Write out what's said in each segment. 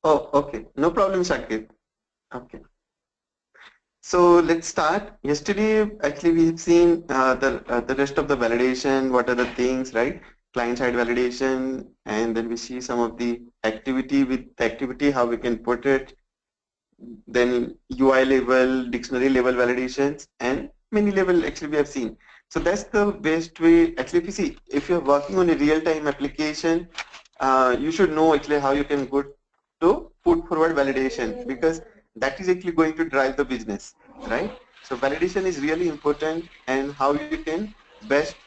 Oh, okay. No problem, Shakir. Okay. So let's start. Yesterday, actually, we've seen the rest of the validation. What are the things, right? Client side validation, and then we see some of the activity with the activity, how we can put it. Then UI level, dictionary level validations, and many level actually we have seen. So that's the best way. Actually, if you see, if you're working on a real-time application, you should know actually how you can go to put forward validation because that is actually going to drive the business, right? So validation is really important and how you can best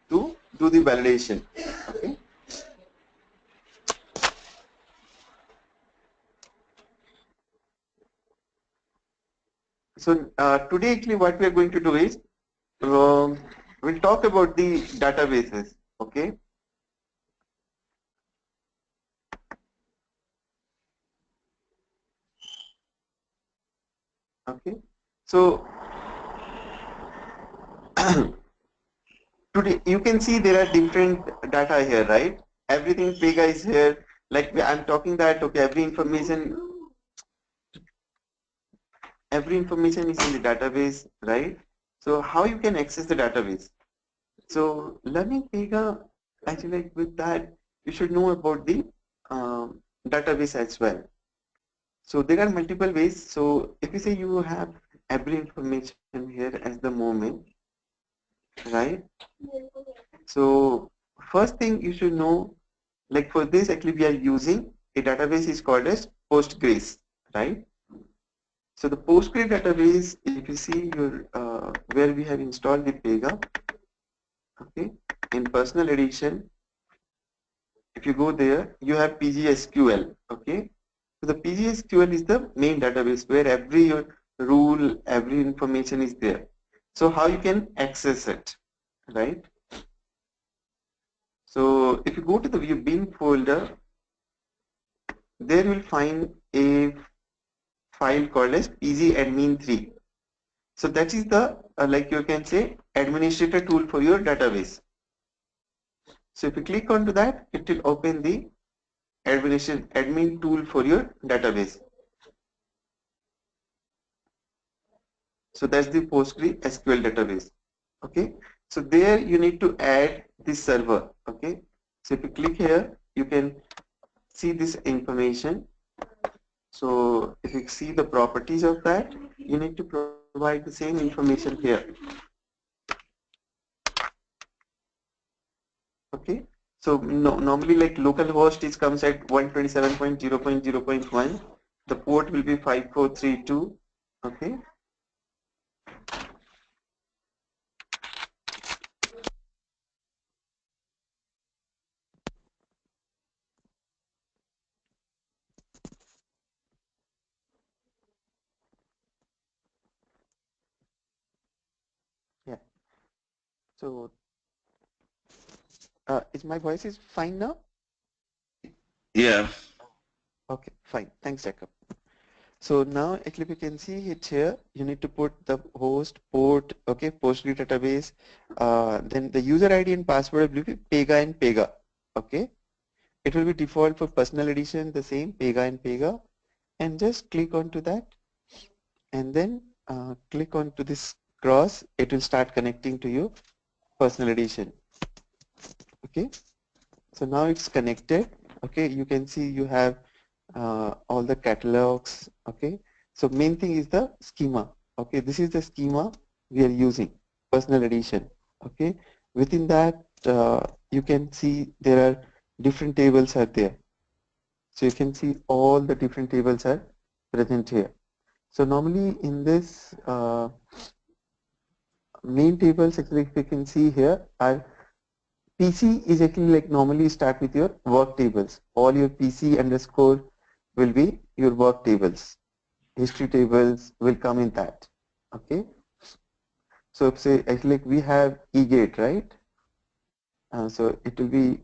to do the validation. Okay. So today actually what we are going to do is we'll talk about the databases. Okay. Okay. So today you can see there are different data here, right? Everything Pega is here. Like I'm talking that okay, every information is in the database, right? So how you can access the database? So learning Pega, actually like with that, you should know about the database as well. So there are multiple ways. So if you say you have every information here at the moment, right? So first thing you should know, like for this actually we are using a database is called as Postgres, right? So the Postgres database, if you see your where we have installed the Pega, okay, in personal edition, if you go there, you have PGSQL, okay. So the PGSQL is the main database where every rule, every information is there. So how you can access it, right? So if you go to the view bin folder, there you will find a file called as pgadmin3. So that is the like you can say administrator tool for your database. So if you click onto that, it will open the admin tool for your database. So that's the PostgreSQL database. Okay. So there you need to add this server. Okay. So if you click here, you can see this information. So if you see the properties of that, you need to provide the same information here. Okay. So no, normally like local host is comes at 127.0.0.1. The port will be 5432. Okay. Yeah. So is my voice is fine now? Yeah. Okay, fine. Thanks, Jacob. So now actually we can see it here. You need to put the host, port, okay, Postgre database. Then the user ID and password will be Pega and Pega. Okay. It will be default for personal edition, the same Pega and Pega. And just click onto that and then click onto this cross. It will start connecting to your personal edition. Okay. So now it's connected. Okay. You can see you have all the catalogs. Okay. So main thing is the schema. Okay. This is the schema we are using, personal edition. Okay. Within that, you can see there are different tables are there. So you can see all the different tables are present here. So normally in this main tables, actually, if you can see here, are PC is actually like normally start with your work tables. All your PC underscore will be your work tables. History tables will come in that. Okay. So if say actually like we have eGate, right? So it will be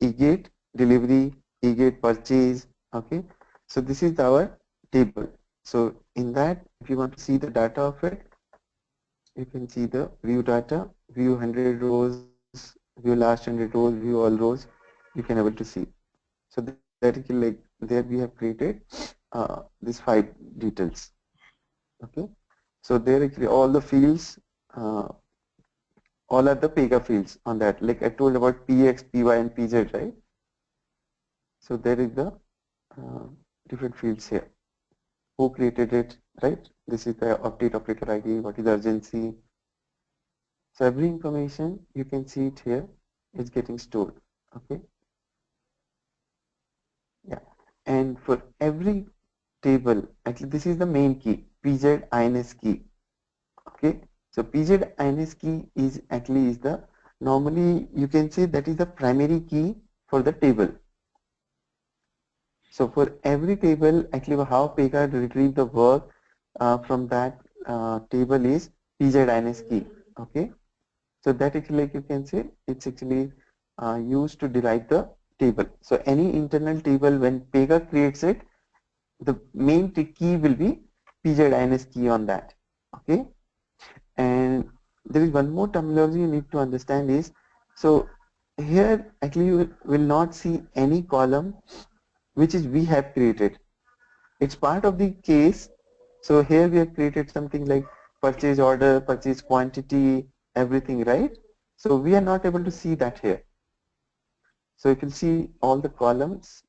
eGate delivery, eGate purchase. Okay. So this is our table. So in that, if you want to see the data of it, you can see the view data, view 100 rows, view last 100 rows, view all rows. You can able to see. So that is like there we have created these 5 details. Okay, so there actually all the fields, all are the Pega fields on that. Like I told about PX, PY, and PZ, right? So there is the different fields here. Who created it, right? This is the update operator ID. What is the urgency? So every information you can see it here is getting stored. Okay. Yeah. And for every table, actually this is the main key, PZ INS key. Okay. So PZ INS key is actually is the, normally you can say that is the primary key for the table. So for every table, actually how Pega retrieve the work from that table is PZ INS key. Okay. So that actually, like you can say, it's actually used to derive the table. So any internal table, when Pega creates it, the main key will be PZ INS key on that. Okay. And there is one more terminology you need to understand is, so here actually you will not see any column which is we have created. It's part of the case. So here we have created something like purchase order, purchase quantity, everything, right? So we are not able to see that here. So you can see all the columns.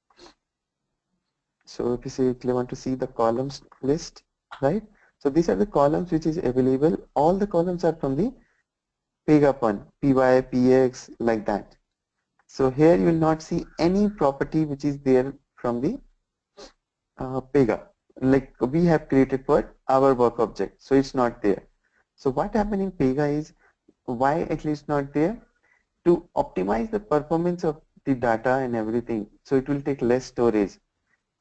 So if you say if you want to see the columns list, right? So these are the columns which is available. All the columns are from the Pega1, PY, PX, like that. So here you will not see any property which is there from the Pega, like we have created for our work object. So it's not there. So what happened in Pega is, why at least not there? To optimize the performance of the data and everything. So it will take less storage.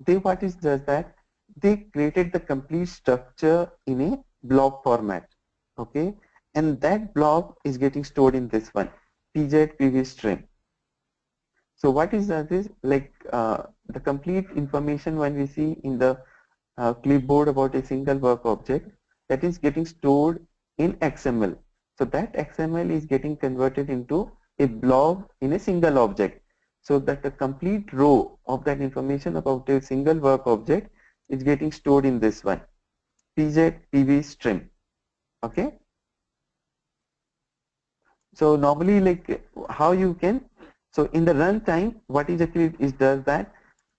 They what is does that? They created the complete structure in a blob format. Okay. And that blob is getting stored in this one, PZ PV stream. So what is that is like the complete information when we see in the clipboard about a single work object, that is getting stored in XML. So that XML is getting converted into a blob in a single object. So that the complete row of that information about a single work object is getting stored in this one, PZ PV stream. Okay. So normally, like how you can, so in the runtime, what is actually is does that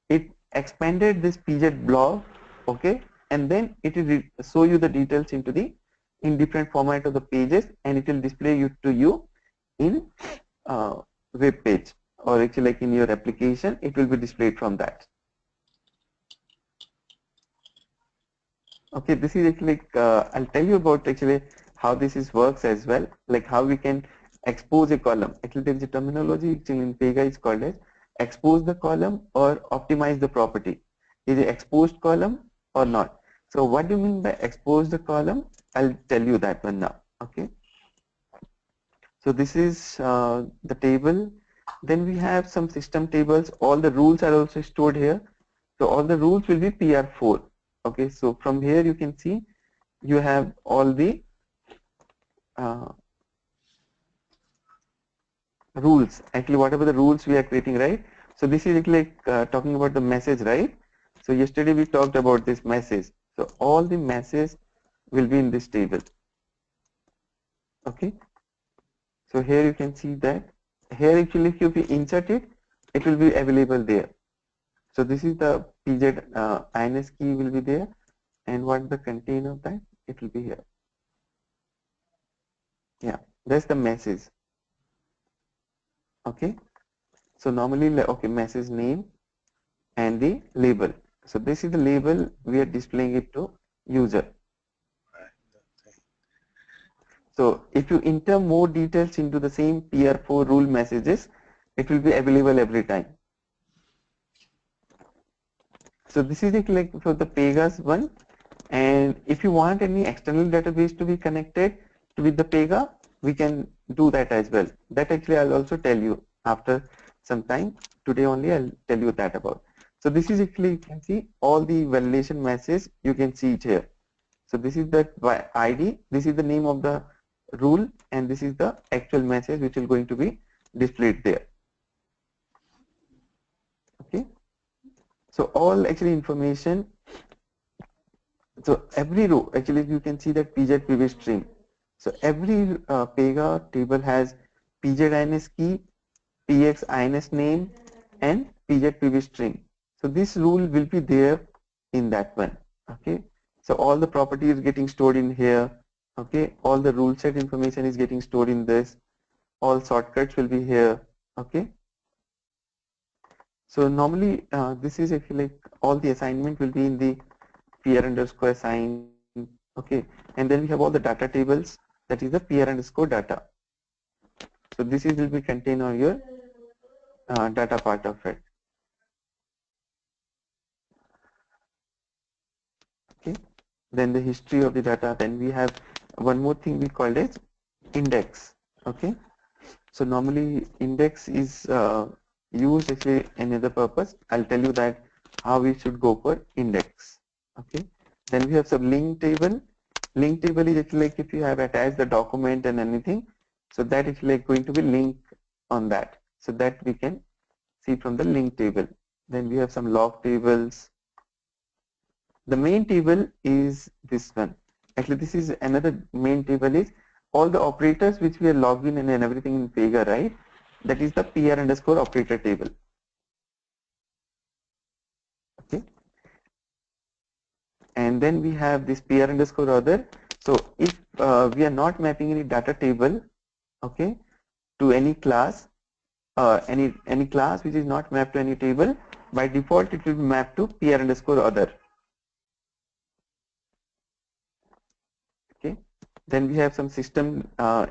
it expanded this PZ blob, okay, and then it will show you the details into the in different format of the pages, and it will display you to you in web page, or actually like in your application, it will be displayed from that. Okay, this is actually like, I'll tell you about actually how this is works as well, like how we can expose a column. Actually, there is a terminology actually in Pega is called as expose the column or optimize the property. Is it exposed column or not? So what do you mean by expose the column? I'll tell you that one now. Okay. So this is the table. Then we have some system tables. All the rules are also stored here. So all the rules will be PR4. Okay. So from here you can see you have all the rules. Actually, whatever the rules we are creating, right? So this is like talking about the message, right? So yesterday we talked about this message. So all the message will be in this table. Okay. So here you can see that here actually if you insert it, it will be available there. So this is the PZ INS key will be there, and what the content of that, it will be here. Yeah, that's the message. Okay. So normally, okay, message name and the label. So this is the label we are displaying it to user. So if you enter more details into the same PR4 rule messages, it will be available every time. So this is it like for the Pega's one. And if you want any external database to be connected with the Pega, we can do that as well. That actually I'll also tell you after some time. Today only I'll tell you that about. So this is actually, you can see all the validation message, you can see it here. So this is the ID, this is the name of the rule, and this is the actual message which is going to be displayed there. Okay. So all actually information, so every row actually you can see that pz previous stream. So every Pega table has pz ins key, px ins name, and pz previous string. So this rule will be there in that one. Okay. So all the properties getting stored in here. Okay. All the rule set information is getting stored in this. All shortcuts will be here. Okay. So normally this is actually like all the assignment will be in the PR underscore assign. Okay. And then we have all the data tables. That is the PR underscore data. So this is will be contained on your data part of it. Okay. Then the history of the data. Then we have one more thing we called as index. Okay. So normally index is used actually another purpose. I'll tell you that how we should go for index. Okay. Then we have some link table. Link table is actually like if you have attached the document and anything, so that is like going to be linked on that. So that we can see from the link table. Then we have some log tables. The main table is this one. Actually, this is another main table is all the operators which we are logged in and everything in Pega, right? That is the PR underscore operator table. Okay. And then we have this PR underscore other. So if we are not mapping any data table, okay, to any class, any class which is not mapped to any table, by default it will be mapped to PR underscore other. Okay. Then we have some system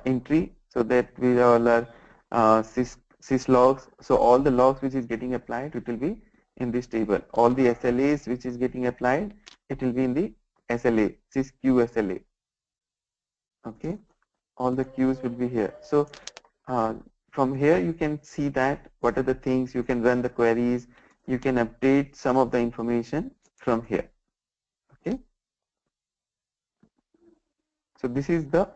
entry, so that we all are sys logs. So all the logs which is getting applied, it will be in this table. All the SLAs which is getting applied, it will be in the SLA, sysq SLA. Okay. All the queues will be here. So from here you can see that what are the things you can run the queries, you can update some of the information from here. Okay. So this is the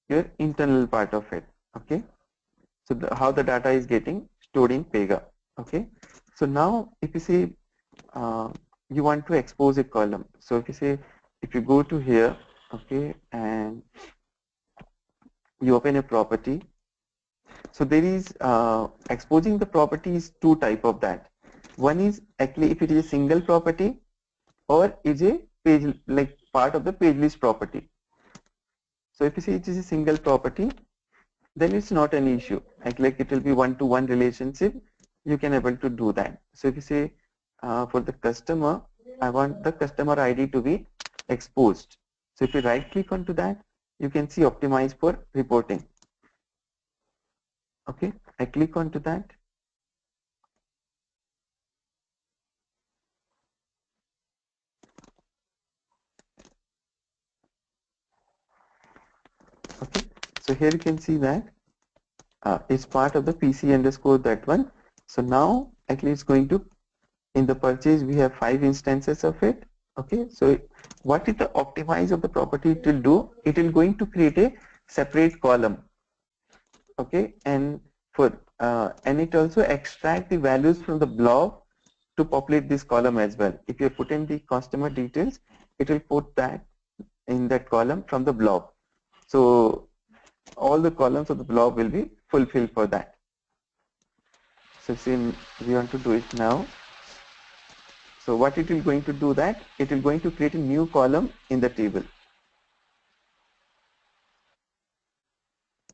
your internal part of it. Okay. So how the data is getting stored in Pega. Okay. So now if you say you want to expose a column. So if you say, if you go to here, okay, and you open a property. So there is exposing the property is two type of that. One is actually if it is a single property or is a page like part of the page list property. So if you say it is a single property, then it's not an issue. Like it will be one-to-one relationship. You can able to do that. So if you say for the customer, I want the customer ID to be exposed. So if you right click onto that, you can see optimize for reporting. Okay, I click onto that. Okay, so here you can see that it's part of the PC underscore that one. So now actually it's going to, in the purchase we have 5 instances of it. Okay, so what is the optimize of the property it will do? It will going to create a separate column. Okay, and for and it also extract the values from the blob to populate this column as well. If you put in the customer details, it will put that in that column from the blob. So all the columns of the blob will be fulfilled for that. So since we want to do it now, so what it will going to do that, it will going to create a new column in the table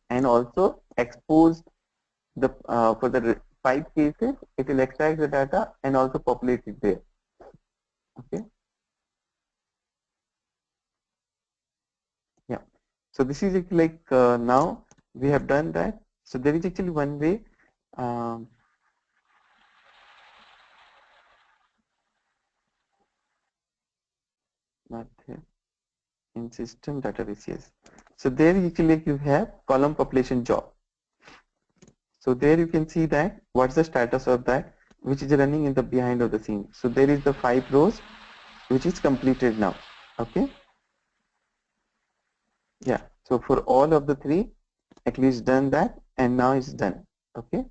and also expose the for the 5 cases, it will extract the data and also populate it there. Okay. Yeah. So this is like now we have done that. So there is actually one way. Um, not here in system database. Yes. So there actually you have column population job. So there you can see that what's the status of that which is running in the behind of the scene. So there is the 5 rows which is completed now. Okay. Yeah. So for all of the 3, at least done that and now it's done. Okay.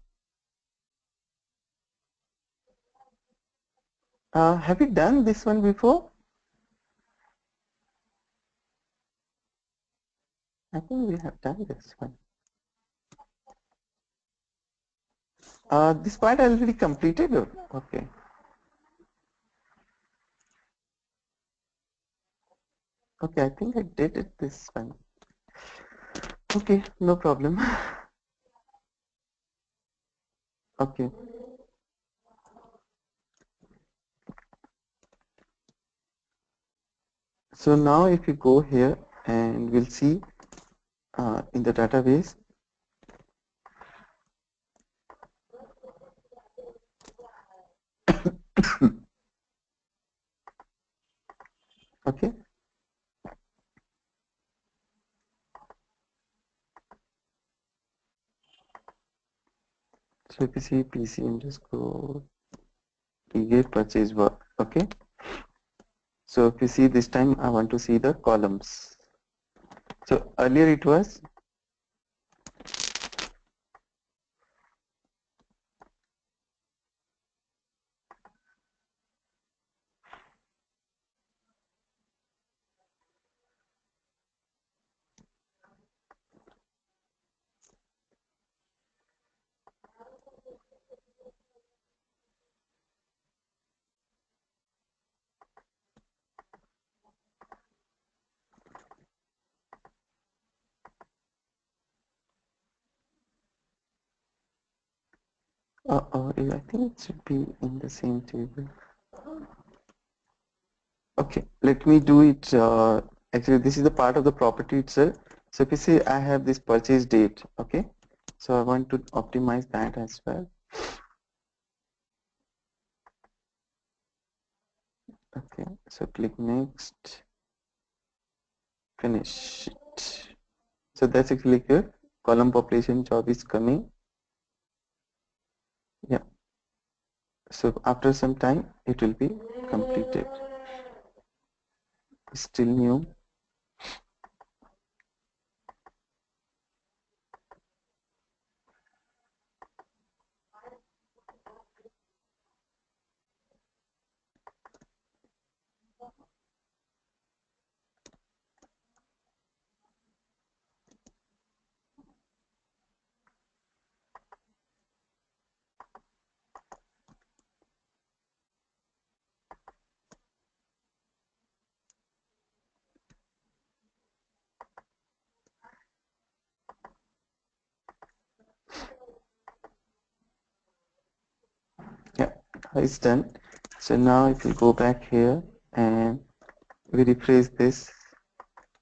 Have you done this one before? I think we have done this one. This part I already completed. Okay. Okay, I think I did it this one. Okay, no problem. Okay. So now if you go here and we'll see in the database. Okay. So if you see PC underscore get purchase work. Okay. So if you see this time I want to see the columns. So earlier it was I think it should be in the same table. Okay, let me do it. Actually, this is the part of the property itself. So if you see, I have this purchase date. Okay, so I want to optimize that as well. Okay, so click next, finish it. So that's actually here. Column population job is coming. Yeah. So after some time, it will be completed. Still new. Yeah, it's done. So now if we go back here and we rephrase this,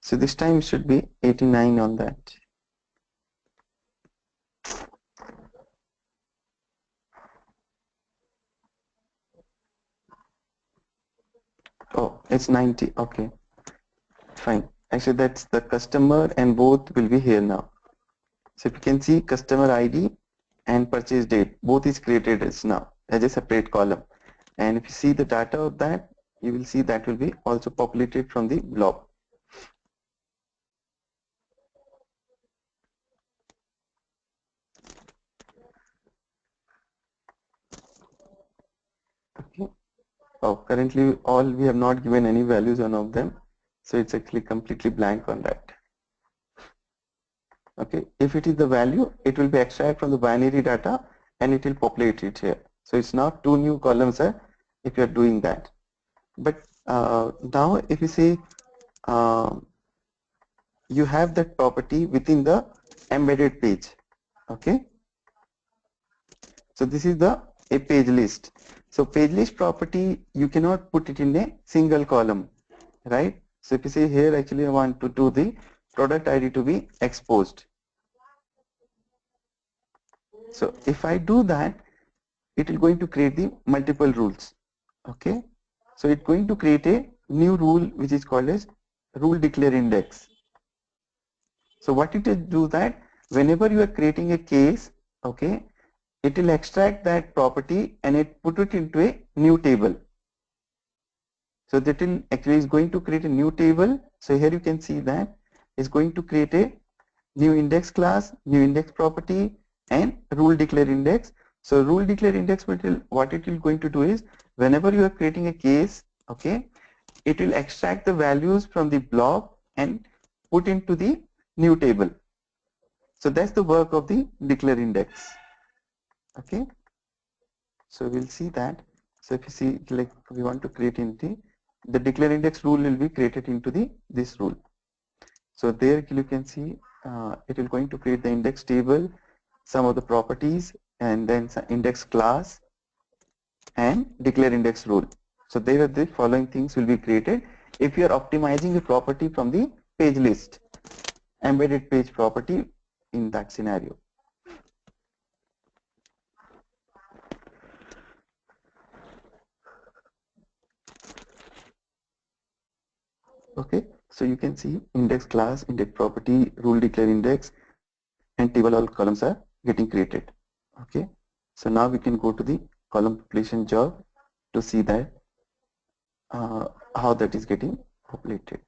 so this time it should be 89 on that. Oh, it's 90. Okay, fine. Actually, that's the customer and both will be here now. So if you can see customer ID and purchase date, both is created as now as a separate column. And if you see the data of that, you will see that will be also populated from the blob. Okay. Oh, currently all we have not given any values on of them. So it's actually completely blank on that. Okay. If it is the value, it will be extracted from the binary data and it will populate it here. So it's not two new columns if you are doing that. But now if you say you have that property within the embedded page. Okay. So this is a page list. So page list property, you cannot put it in a single column, right? So if you see here, actually I want to do the product ID to be exposed. So if I do that, it is going to create the multiple rules. Okay. So it's going to create a new rule which is called as rule declare index. So what it will do that whenever you are creating a case, okay, it will extract that property and it put it into a new table. So that will actually is going to create a new table. So here you can see that it's going to create a new index class, new index property and rule declare index. So rule declare index will, what it will going to do is, whenever you are creating a case, okay, it will extract the values from the block and put into the new table. So that's the work of the declare index. Okay. So we'll see that. So if you see, like we want to create into the declare index rule will be created into the this rule. So there you can see it will going to create the index table, some of the properties, and then some index class and declare index rule. So there are the following things will be created if you are optimizing a property from the page list, embedded page property in that scenario. Okay, so you can see index class, index property, rule declare index, and table all columns are getting created. Okay, so now we can go to the column population job to see that how that is getting populated.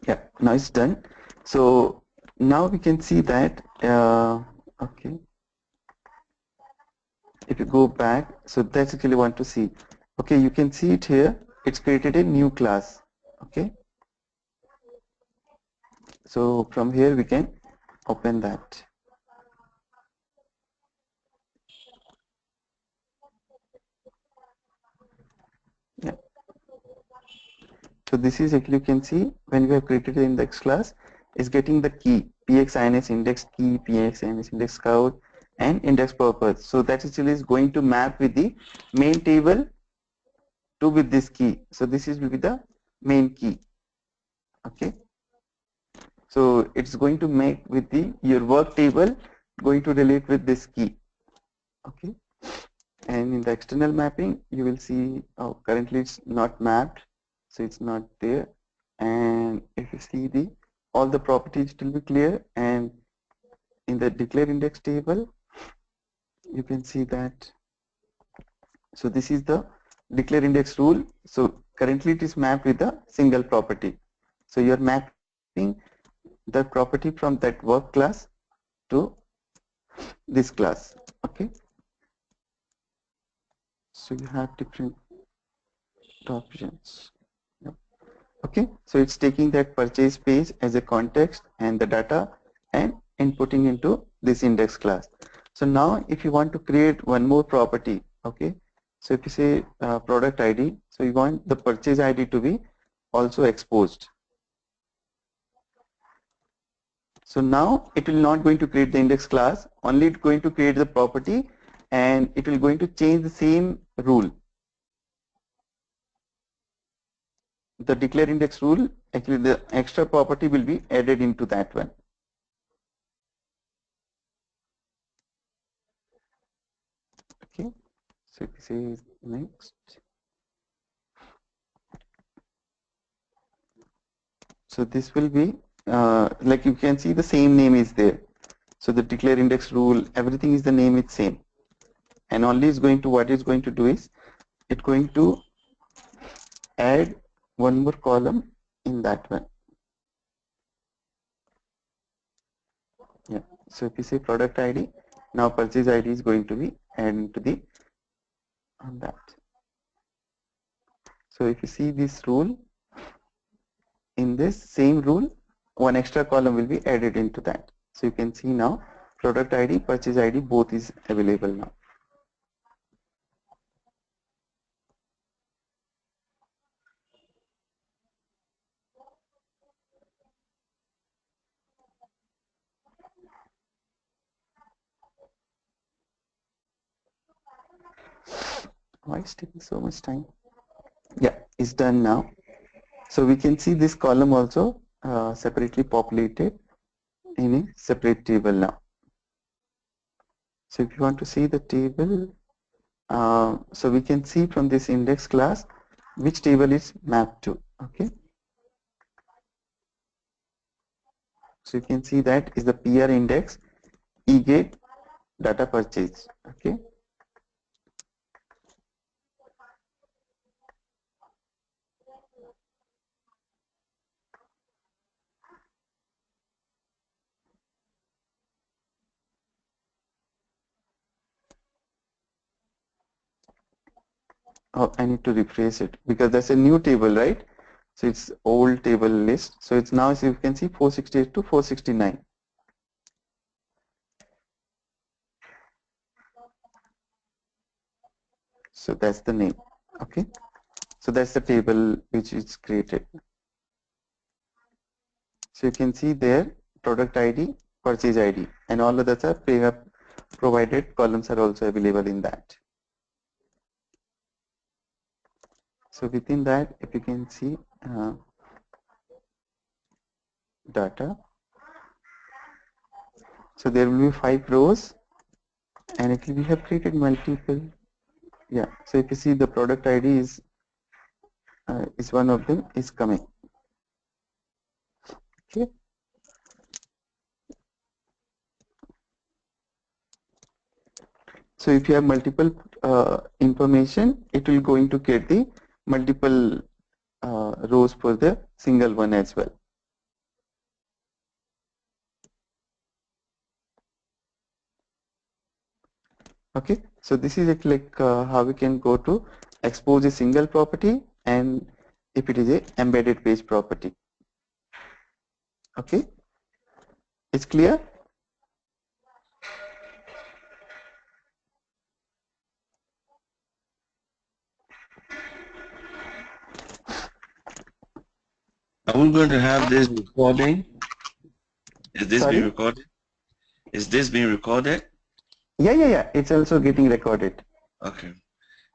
Yeah, now it's done. So now we can see that, okay, if you go back, so that's actually want to see. Okay, you can see it here. It's created a new class. Okay, so from here we can open that. Yeah. So this is actually, you can see when we have created the index class, is getting the key pxins index key, pxins index scout, and index purpose. So that actually is going to map with the main table to with this key. So this is will be the main key. Okay. So it's going to make with the your work table going to relate with this key. Okay. And in the external mapping, you will see currently it's not mapped, so it's not there. And if you see the all the properties will be clear, and in the declare index table, you can see that. So this is the declare index rule. So currently it is mapped with a single property. So you are mapping the property from that work class to this class. Okay. So you have different options. Yep. Okay, so it's taking that purchase page as a context and the data and inputting into this index class. So now if you want to create one more property, okay, so if you say product ID, so you want the purchase ID to be also exposed. So now it will not going to create the index class, only it's going to create the property, and it will going to change the same rule. The declare index rule, actually the extra property will be added into that one. Okay, so this is next. So this will be like you can see the same name is there. So the declare index rule, everything is the name is same, and only is going to what is going to do is it going to add one more column in that one. Yeah. So if you say product ID, now purchase ID is going to be added to the on that. So if you see this rule, in this same rule, one extra column will be added into that. So you can see now product ID, purchase ID, both is available now. Why is taking so much time? Yeah, it's done now. So we can see this column also separately populated in a separate table now. So if you want to see the table, so we can see from this index class which table is mapped to. Okay. So you can see that is the PR index eGate data purchase. Okay. Oh, I need to refresh it because that's a new table, right? So it's old table list. So it's now, as you can see, 468 to 469. So that's the name. Okay. So that's the table which is created. So you can see there product ID, purchase ID, and all others are provided columns are also available in that. So within that, if you can see data, so there will be 5 rows, and actually we have created multiple. Yeah. So if you see the product ID is one of them is coming. Okay. So if you have multiple information, it will going to get the multiple rows for the single one as well. Okay, so this is like how we can go to expose a single property and if it is a embedded page property. Okay, it's clear? Are we going to have this recording? Is this being Sorry? recorded? Is this being recorded? Yeah. It's also getting recorded. Okay.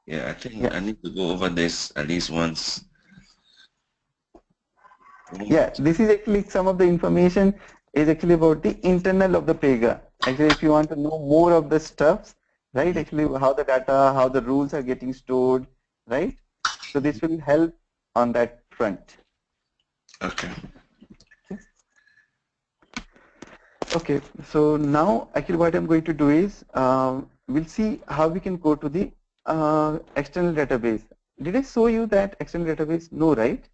Yeah, I think I need to go over this at least once. Yeah, this is actually some of the information is actually about the internal of the Pega. Actually, if you want to know more of the stuff, right, actually how the data, how the rules are getting stored, right? So this will help on that front. Okay. Okay, so now actually what I'm going to do is we'll see how we can go to the external database. Did I show you that external database? No, right?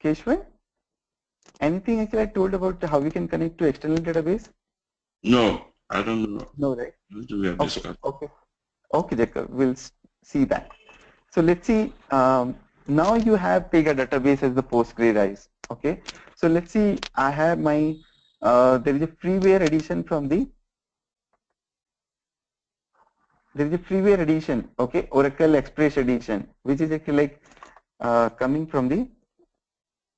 Keshwan, anything actually I told about how we can connect to external database? No, I don't know. No, right? What do we have Okay, discussed? okay, Jacob, we'll see that. So let's see, now you have Pega database as the Postgres, okay? So let's see, I have my, there is a freeware edition from the, there is a freeware edition, okay, Oracle Express edition, which is actually like coming from the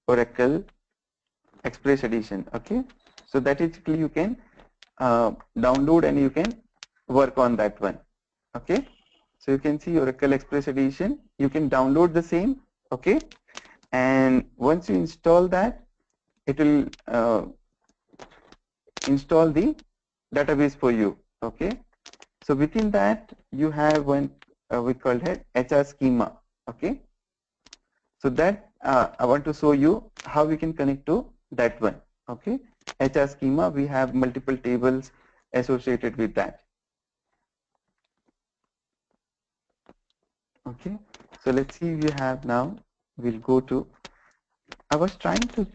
Oracle Express edition, okay? So that is actually you can download and you can work on that one, okay? So you can see Oracle Express edition, you can download the same, okay? And once you install that, it will install the database for you, okay? So within that, you have one we call it HR schema, okay? So that I want to show you how we can connect to that one, okay? HR schema, we have multiple tables associated with that. Okay, so let's see if you have now. We'll go to, I was trying to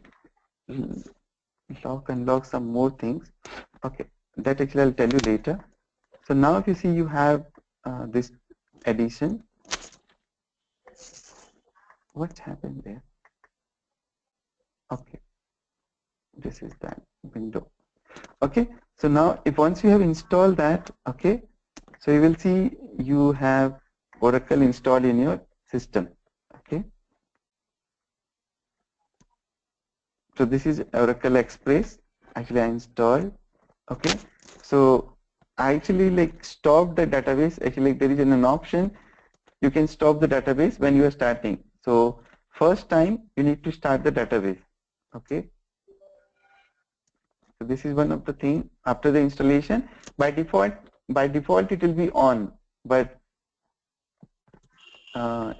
unlock some more things. Okay, that actually I'll tell you later. So now if you see you have this addition. What happened there? Okay, this is that window. Okay, so now if once you have installed that, okay, so you will see you have Oracle installed in your system. Okay, so this is Oracle Express. Actually, I installed. Okay, so I actually like stopped the database. Actually, there is an option you can stop the database when you are starting. So first time you need to start the database. Okay, so this is one of the thing after the installation. By default it will be on, but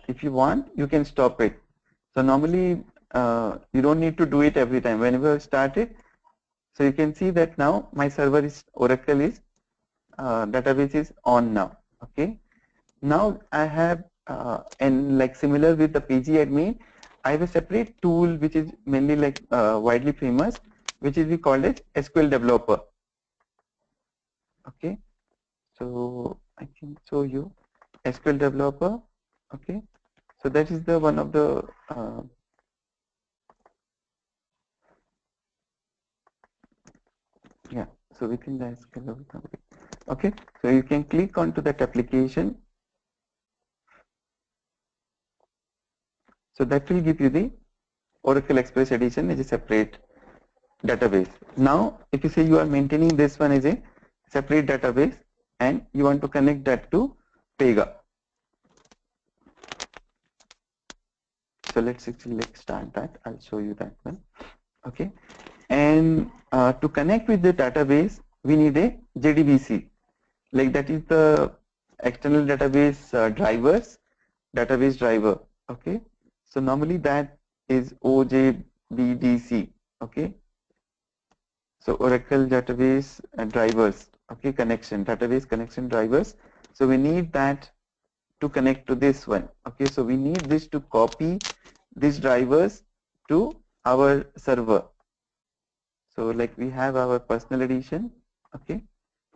if you want you can stop it. So normally you don't need to do it every time. Whenever you start it, so you can see that now my server is Oracle is database is on now. Okay, now I have and like similar with the PG admin, I have a separate tool which is mainly like widely famous, which is we called as SQL developer. Okay, so I can show you SQL developer. Okay, so that is the one of the yeah. So within the SQL developer, okay, so you can click onto that application. So that will give you the Oracle Express Edition as a separate database. Now, if you say you are maintaining this one as a separate database and you want to connect that to Pega. So let's actually start that. I'll show you that one. Okay. And to connect with the database, we need a JDBC. Like that is the external database drivers, database driver. Okay. So normally that is OJBDC. Okay. So Oracle database drivers. Okay. Connection, database connection drivers. So we need that to connect to this one. Okay. So we need this to copy these drivers to our server. So like we have our personal edition. Okay.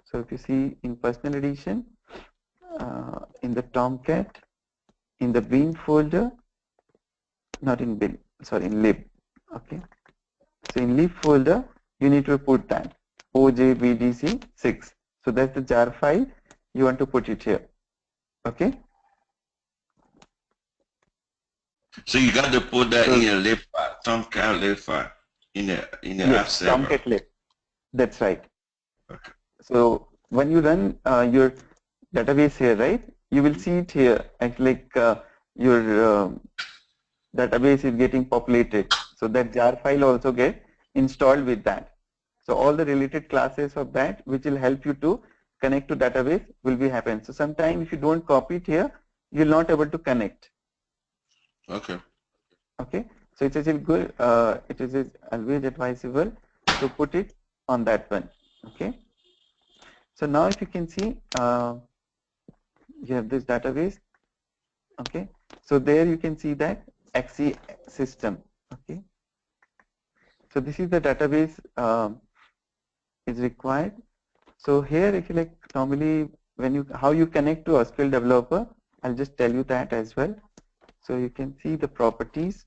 So if you see in personal edition, in the Tomcat, in the bin folder, not in bin, sorry, in lib. Okay. So in lib folder, you need to put that OJBDC6. So that's the jar file. You want to put it here. Okay. So you got to put that in your lib file, Tomcat lib file, in the app Yes, server. Tomcat lib. That's right. Okay. So when you run your database here, right, you will see it here. Actually, like your database is getting populated. So that jar file also get installed with that. So all the related classes of that, which will help you to connect to database, will be happen. So sometimes if you don't copy it here, you'll not able to connect. Okay. Okay. So it is good. It is always advisable to put it on that one. Okay. So now if you can see, you have this database. Okay. So there you can see that XE system. Okay. So this is the database is required. So here, if you like, normally when you how you connect to SQL developer, I'll just tell you that as well. So you can see the properties.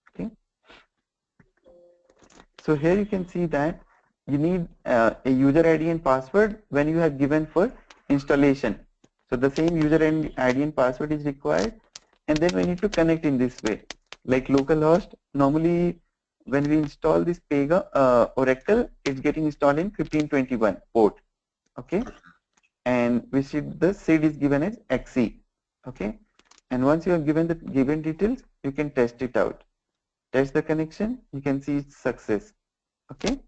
Okay. So here you can see that you need a user ID and password when you have given for installation. So the same user ID and password is required, and then we need to connect in this way. Like localhost, normally when we install this Pega Oracle, it's getting installed in 1521 port. Okay, and we see the seed is given as XE. Okay, and once you have given the given details, you can test it out. Test the connection, you can see its success. Okay,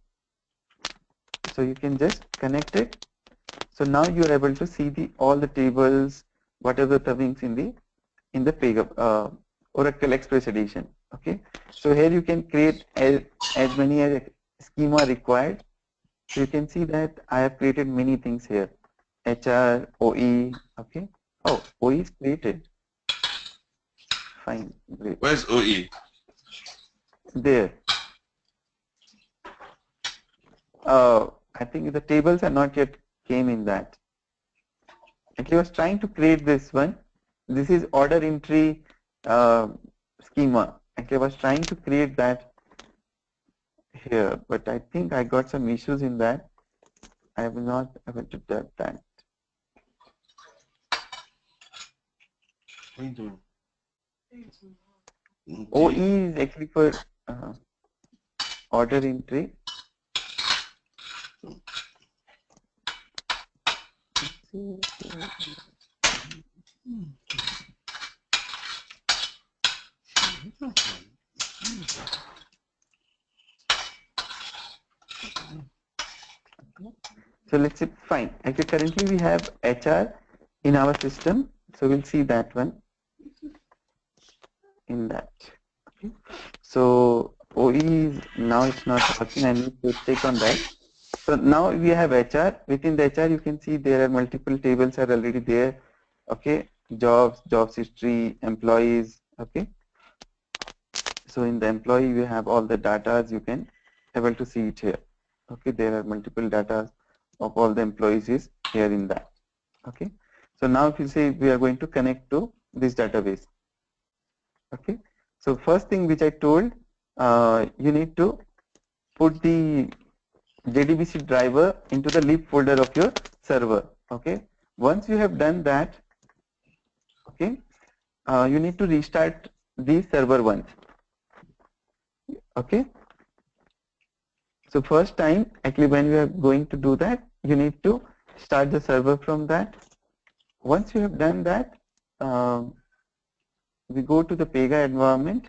so you can just connect it. So now you are able to see the all the tables, whatever the things in the Pega Oracle Express edition. Okay, so here you can create as many as schema required. So you can see that I have created many things here. HR, OE, okay. Oh, OE is created. Fine, great. Where's OE? There. I think the tables are not yet came in that. Actually, I was trying to create this one. This is order entry schema. Actually, I was trying to create that here, but I think I got some issues in that. I have not able to do that. What are you doing? OE Okay. is actually for order entry. So let's say fine. Actually, currently we have HR in our system, so we'll see that one in that. Okay. So OE is now it's not working. I need to check on that. So now we have HR. Within the HR, you can see there are multiple tables are already there. Okay, jobs, jobs history, employees. Okay. So in the employee, we have all the data. You can able to see it here. Okay, there are multiple data of all the employees is here in that. Okay. So now if you say we are going to connect to this database. Okay. So first thing which I told, you need to put the JDBC driver into the lib folder of your server. Okay. Once you have done that, okay, you need to restart the server once. Okay. So first time, actually, when you are going to do that, you need to start the server from that. Once you have done that, we go to the Pega environment.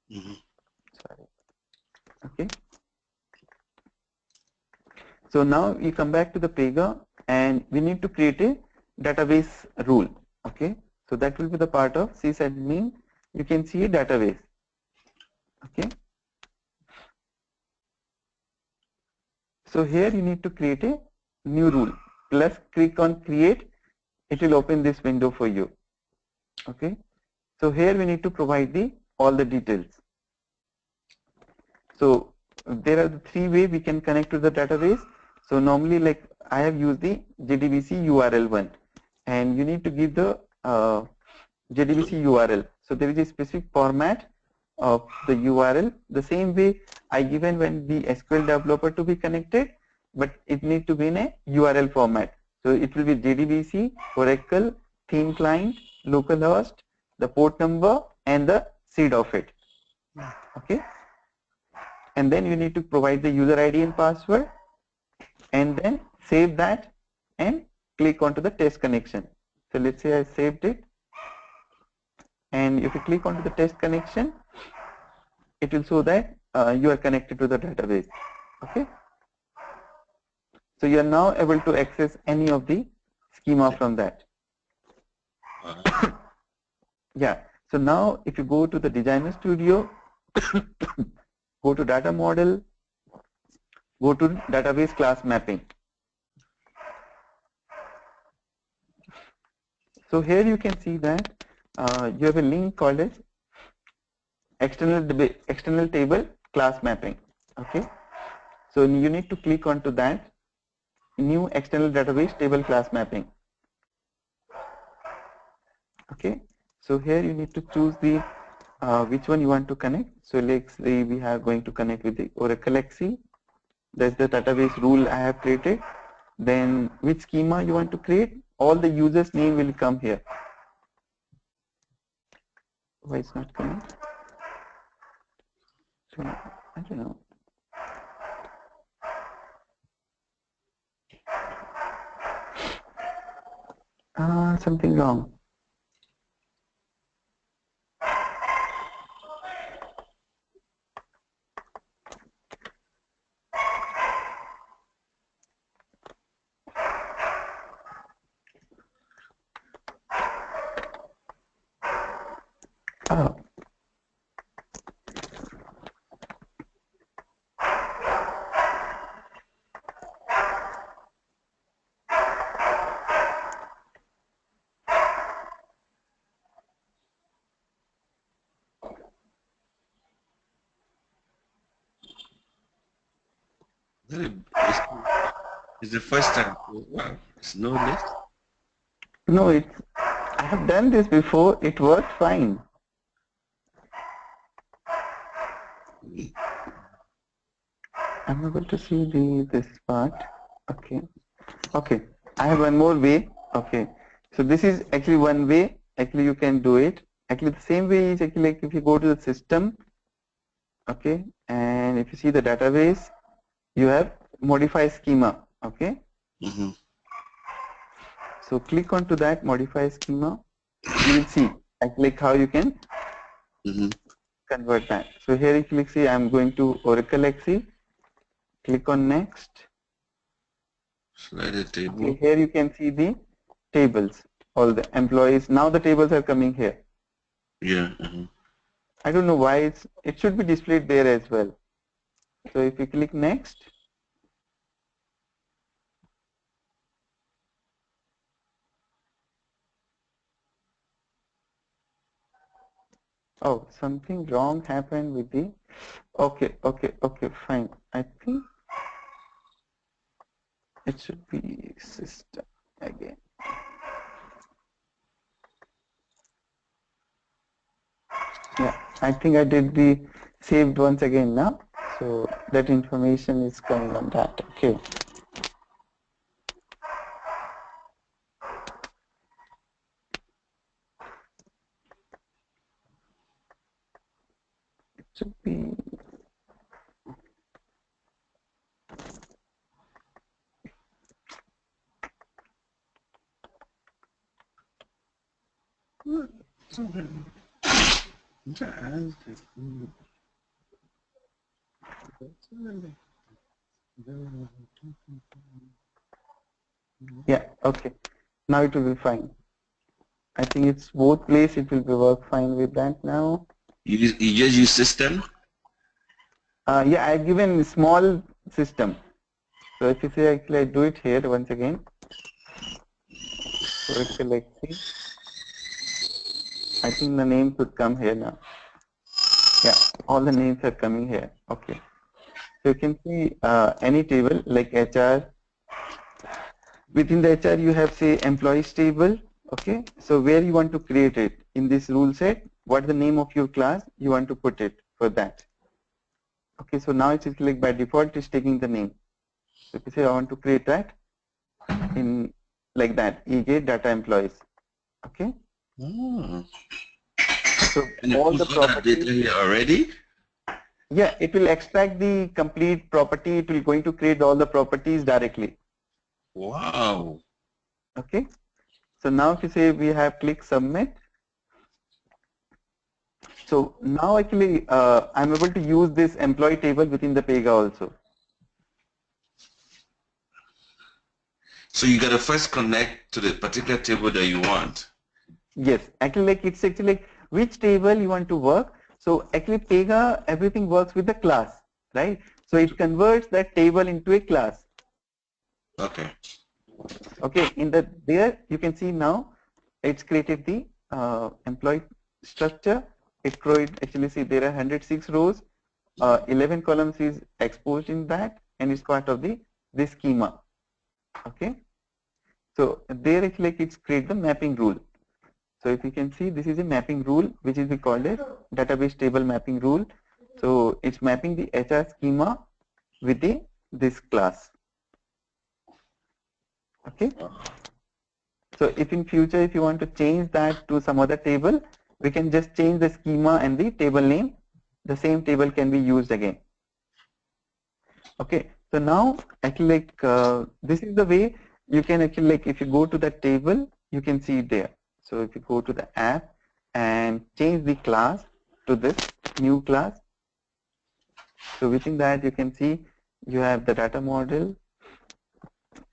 Sorry. Okay. So now we come back to the Pega and we need to create a database rule. Okay. So that will be the part of sysadmin. You can see a database. Okay. So here you need to create a new rule. Plus click on create. It will open this window for you. Okay. So here we need to provide all the details. So there are the three ways we can connect to the database. So normally, like I have used the JDBC URL one, and you need to give the JDBC URL. So there is a specific format of the URL. The same way I given when the SQL developer to be connected, but it needs to be in a URL format. So it will be JDBC, Oracle, theme client, localhost, the port number, and the seed of it. Okay. And then you need to provide the user ID and password, and then save that and click onto the test connection. So let's say I saved it, and if you click onto the test connection, it will show that you are connected to the database. Okay. So you are now able to access any of the schema from that. Yeah. So now if you go to the Designer Studio, go to data model, go to database class mapping. So here you can see that you have a link called as external table class mapping. Okay. So you need to click onto that new external database table class mapping. Okay. So here you need to choose the which one you want to connect. So let's say we are going to connect with the Oracle XC. That's the database rule I have created. Then which schema you want to create, all the users name will come here. Why it's not coming? So I don't know. Something wrong. Oh. it's the first time. Wow, it's no list. No, I have done this before. It worked fine. I'm able to see this part. Okay. Okay. I have one more way. Okay. So this is actually one way. Actually, you can do it. Actually, the same way is actually like if you go to the system. Okay. And if you see the database, you have modify schema. Okay. Mm-hmm. So click onto that modify schema. You will see like how you can convert that. So here you click see I'm going to Oracle XE. Click on next. Slide the table. Okay, here you can see the tables, all the employees. Now the tables are coming here. Yeah. I don't know why it should be displayed there as well. So if you click next. Oh, something wrong happened with the, okay, fine. I think it should be system again. Yeah, I think I did the saved once again now. So that information is coming on that. Okay. It should be. Yeah, okay. Now it will be fine. I think it's both place. It will be work fine with that now. You just use system? Yeah, I've given a small system. So if you say actually I do it here once again. So XLXC. I think the name should come here now. Yeah, all the names are coming here. Okay. So you can see any table like HR. Within the HR you have say employees table. Okay. So where you want to create it in this rule set, what the name of your class you want to put it for that. Okay. So now it is like by default it's taking the name. So if you say I want to create that in like that, eGate data employees. Okay. Oh. So and all the properties data here already? Yeah, it will extract the complete property. It will going to create all the properties directly. Wow. Okay. So now if you say we have click submit. So now actually I'm able to use this employee table within the Pega also. So you gotta first connect to the particular table that you want. Yes, actually like it's actually like which table you want to work. So actually Pega everything works with the class, right? So it converts that table into a class. Okay. Okay, in the there you can see now it's created the employee structure. It created actually see there are 106 rows, 11 columns is exposed in that, and it's part of the this schema. Okay, so there actually like it's create the mapping rule. So if you can see this is a mapping rule which is called as database table mapping rule. So it's mapping the HR schema with this class. Okay. So if in future if you want to change that to some other table, we can just change the schema and the table name. The same table can be used again. Okay. So now actually like this is the way you can actually like if you go to the table, you can see it there. So if you go to the app and change the class to this new class. So within that you can see you have the data model,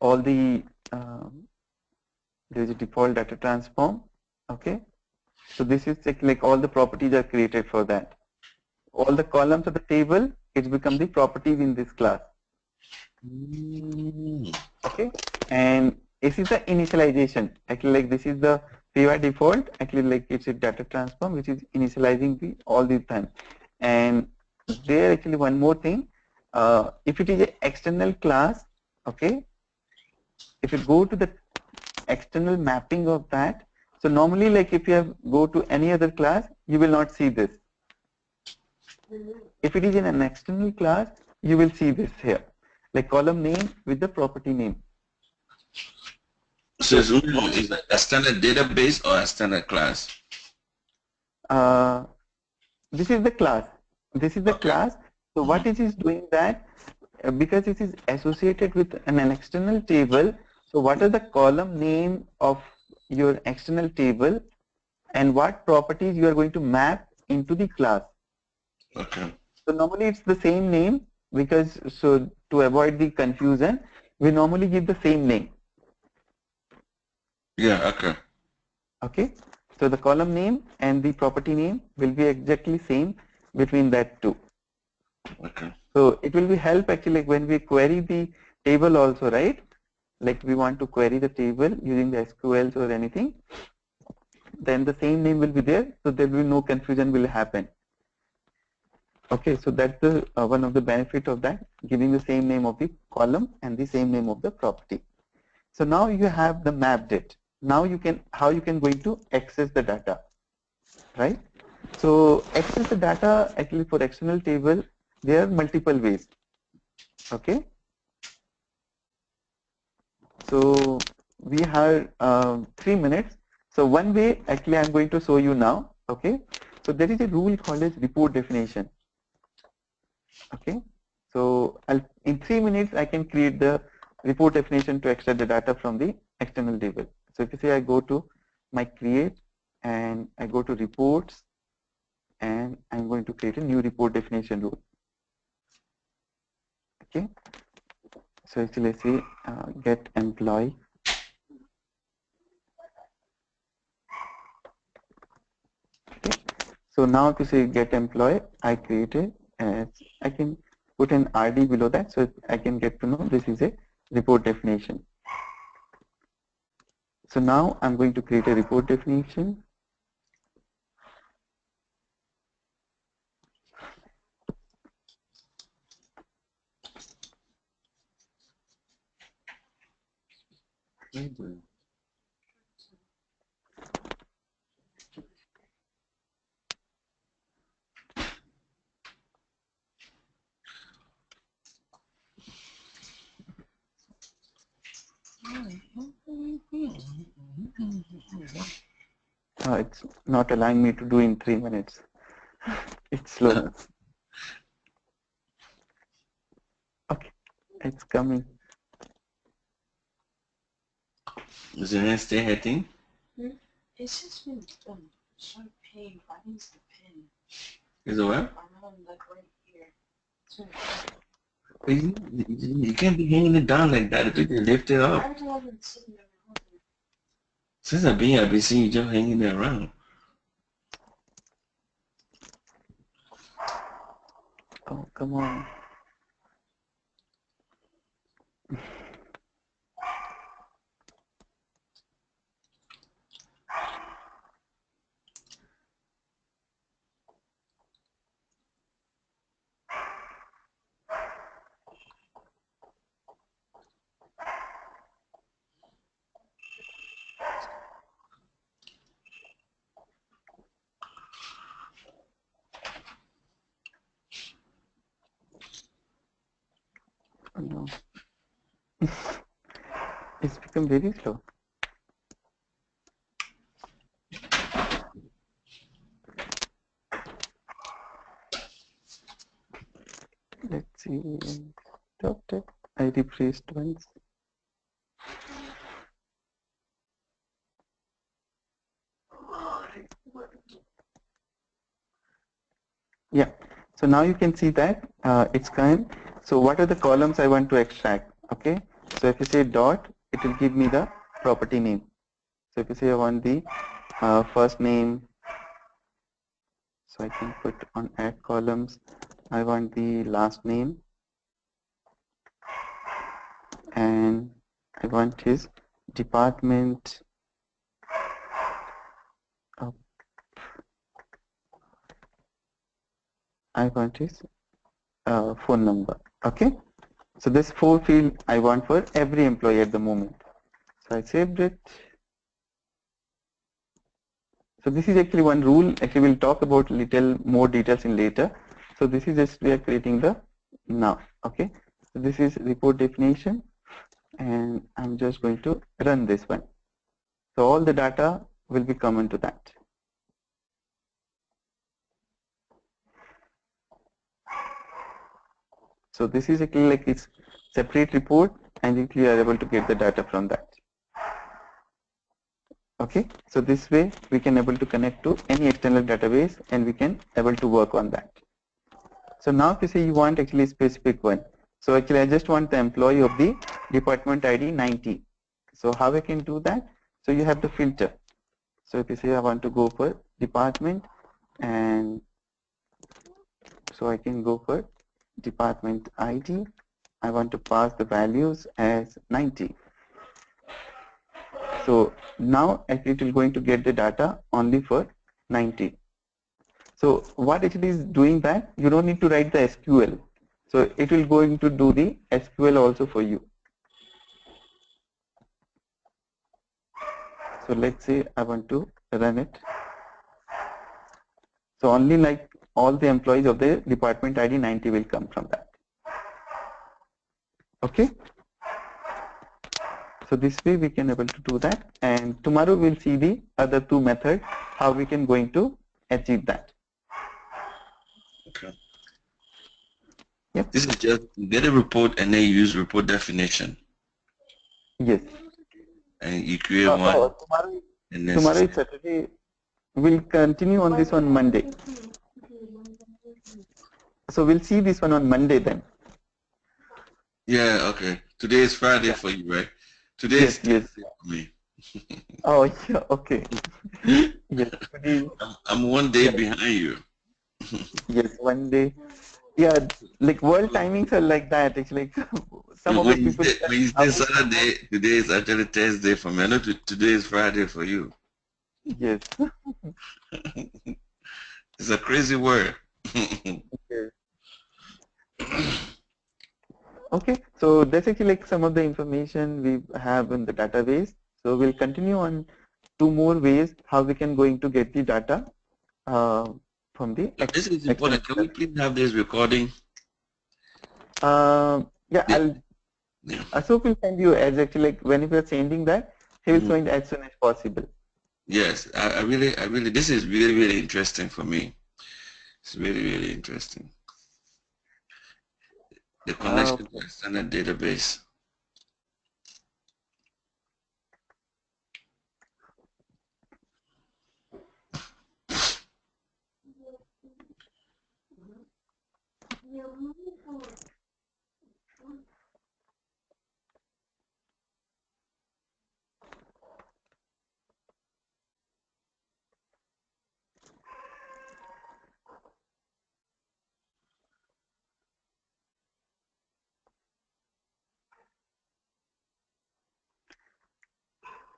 all the there is a default data transform. Okay. So this is like all the properties are created for that. All the columns of the table, it's become the properties in this class. Okay. And this is the initialization. Actually like this is the Pega default. Actually like it's a data transform which is initializing all the time. And there actually one more thing. if it is an external class, okay, if you go to the external mapping of that, so normally like if you have go to any other class, you will not see this. If it is in an external class, you will see this here, like column name with the property name. So is it a standard database or a standard class? This is the class. This is the class. So what it is doing that, because it is associated with an external table, so what are the column name of your external table and what properties you are going to map into the class. Okay. So normally it's the same name, because so to avoid the confusion, we normally give the same name. Yeah, okay. Okay. So the column name and the property name will be exactly same between that two. Okay. So it will be help actually when we query the table also, right? Like we want to query the table using the SQLs or anything, then the same name will be there, so there will be no confusion will happen. Okay, so that's the one of the benefit of that, giving the same name of the column and the same name of the property. So now you have the mapped it. Now you can, how you can going to access the data, right? So access the data actually for external table, there are multiple ways. Okay. So we have 3 minutes. So one way actually I'm going to show you now. Okay. So there is a rule called as report definition. Okay. So in 3 minutes I can create the report definition to extract the data from the external table. So if you say I go to my create and I go to reports and I'm going to create a new report definition rule. Okay. So actually let's say get employee. Okay. So now to say get employee, I created as I can put an RD below that, so I can get to know this is a report definition. So now I'm going to create a report definition. It's not allowing me to do in 3 minutes. It's slow. Okay, it's coming. Is the next day heading? It's just been so pain. I need the pin. Is it what? I'm like right here. You can't be hanging it down like that. If you can lift it up. Since I've been seeing you just hanging it around. Oh, come on. Oh, no. It's become very slow. Let's see. Stopped it. I refreshed once. Yeah. So now you can see that it's come. So what are the columns I want to extract? Okay. So if you say dot, it will give me the property name. So if you say I want the first name, so I can put on add columns. I want the last name and I want his department. I want his phone number. Okay, so this 4 field I want for every employee at the moment. So I saved it. So this is actually one rule. Actually, we'll talk about little more details in later. So this is just we are creating the now. Okay, so this is report definition, and I'm just going to run this one. So all the data will be common to that. So this is actually like it's separate report, and you are able to get the data from that. Okay, so this way we can able to connect to any external database, and we can able to work on that. So now if you say you want actually a specific one, so actually I just want the employee of the department ID 90. So how I can do that? So you have to filter. So if you say I want to go for department, and so I can go for department ID. I want to pass the values as 90. So now actually it will going to get the data only for 90. So what actually is doing that, you don't need to write the SQL. So it will going to do the SQL also for you. So let's say I want to run it. So only like all the employees of the department ID 90 will come from that. Okay. So this way we can able to do that, and tomorrow we'll see the other two methods, how we can going to achieve that. Okay. Yep. This is just get a report and then you use report definition. Yes. And you create one Tomorrow, and then tomorrow is Saturday. We'll continue on this on Monday. So we'll see this one on Monday then. yeah, okay. Today is Friday for you, right? Today is Thursday for me. Oh yeah, okay. Yes. I'm one day behind you. Yes, one day. Yeah, like world timings are like that. Actually, some of the people. When you say Saturday, today is actually Thursday for me. I know today is Friday for you. Yes. It's a crazy word. Okay. Okay, so that's actually like some of the information we have in the database. So we'll continue on two more ways how we can going to get the data from the This is external. important. Can we please have this recording? Yeah, Yeah. Ashok will send you as actually like when we are sending that, he will send as soon as possible. Yes, I really, this is really, really interesting for me. It's really, really interesting. The connection to external database.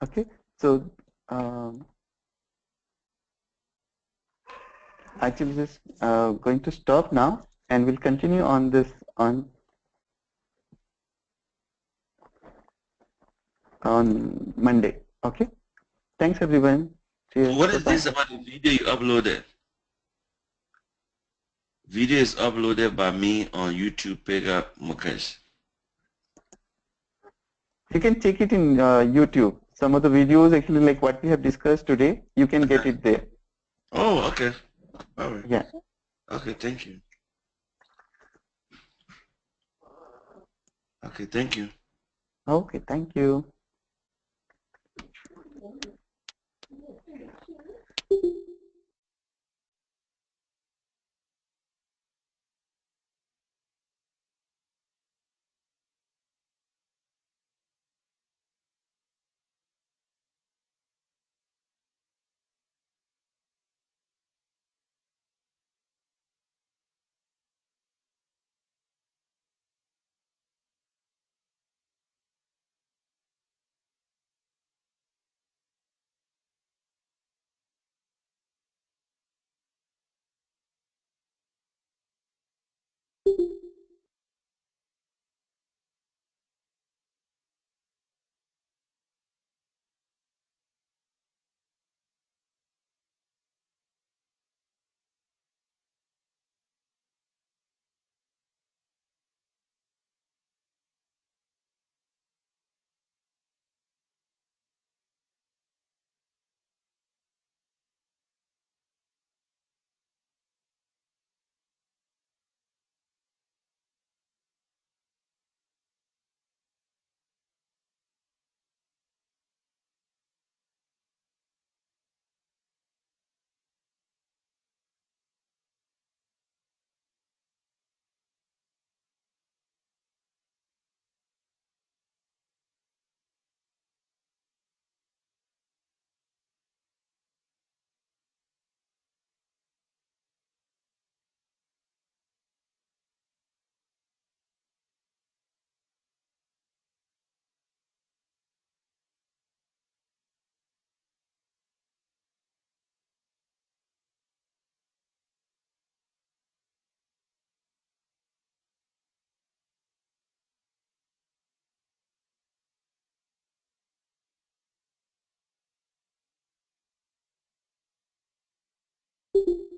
Okay, so actually just going to stop now, and we'll continue on this on Monday. Okay, thanks everyone. Cheers. What is Bye-bye. this about the video you uploaded? Video is uploaded by me on YouTube, Pega Mukesh. You can check it in YouTube. Some of the videos actually like what we have discussed today, you can get it there. Oh, okay. All right. Yeah. Okay, thank you. Okay, thank you. Okay, thank you. Okay.